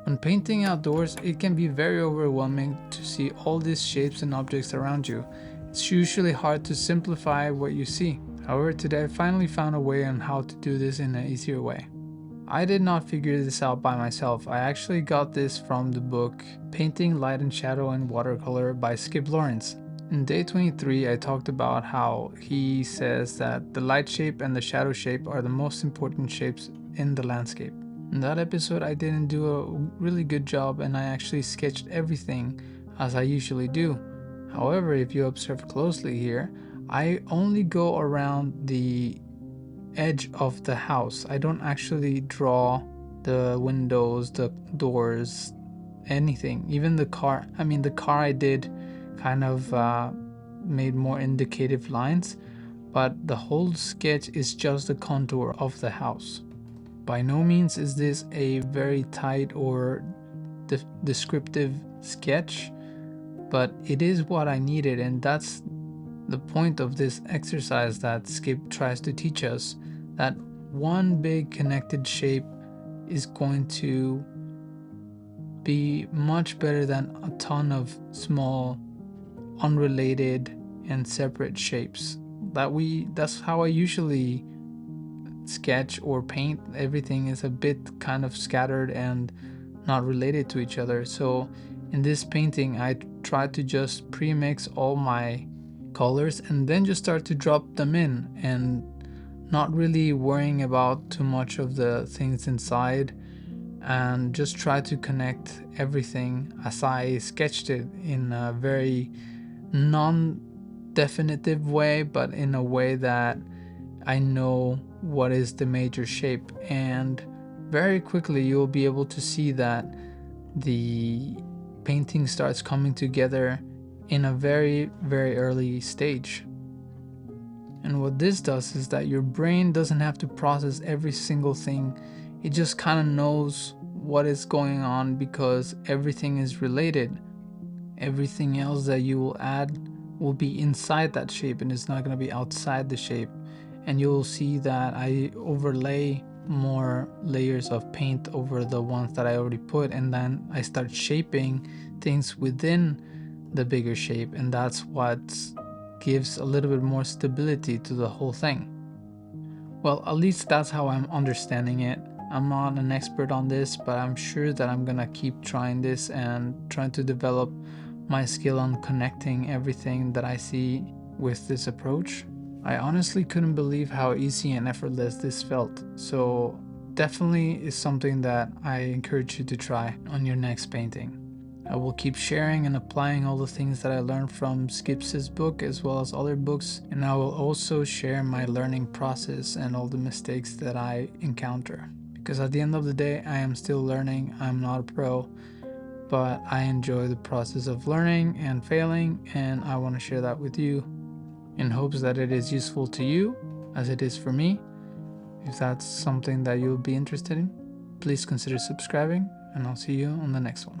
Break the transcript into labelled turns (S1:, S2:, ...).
S1: When painting outdoors, it can be very overwhelming to see all these shapes and objects around you. It's usually hard to simplify what you see. However, today I finally found a way on how to do this in an easier way. I did not figure this out by myself. I actually got this from the book Painting Light and Shadow in Watercolor by Skip Lawrence. In day 23, I talked about how he says that the light shape and the shadow shape are the most important shapes in the landscape. In that episode, I didn't do a really good job and I actually sketched everything as I usually do. However, if you observe closely here, I only go around the edge of the house. I don't actually draw the windows, the doors, anything. Even the car. The car I did kind of made more indicative lines, but the whole sketch is just the contour of the house. By no means is this a very tight or descriptive sketch, but it is what I needed, and that's the point of this exercise that Skip tries to teach us, that one big connected shape is going to be much better than a ton of small, unrelated and separate shapes. That's how I usually sketch or paint. Everything is a bit kind of scattered and not related to each other. So in this painting, I tried to just pre-mix all my colors and then just start to drop them in, and not really worrying about too much of the things inside, and just try to connect everything as I sketched it in a very non-definitive way, but in a way that I know what is the major shape. And very quickly you'll be able to see that the painting starts coming together in a very, very early stage. And what this does is that your brain doesn't have to process every single thing. It just kind of knows what is going on because everything is related. Everything else that you will add will be inside that shape and it's not going to be outside the shape. And you'll see that I overlay more layers of paint over the ones that I already put, and then I start shaping things within the bigger shape, and that's what gives a little bit more stability to the whole thing. Well, at least that's how I'm understanding it. I'm not an expert on this, but I'm sure that I'm gonna keep trying this and trying to develop my skill on connecting everything that I see with this approach. I honestly couldn't believe how easy and effortless this felt, so definitely is something that I encourage you to try on your next painting. I will keep sharing and applying all the things that I learned from Skip's book as well as other books, and I will also share my learning process and all the mistakes that I encounter. Because at the end of the day, I am still learning. I'm not a pro, but I enjoy the process of learning and failing, and I want to share that with you in hopes that it is useful to you as it is for me. If that's something that you'll be interested in, please consider subscribing, and I'll see you on the next one.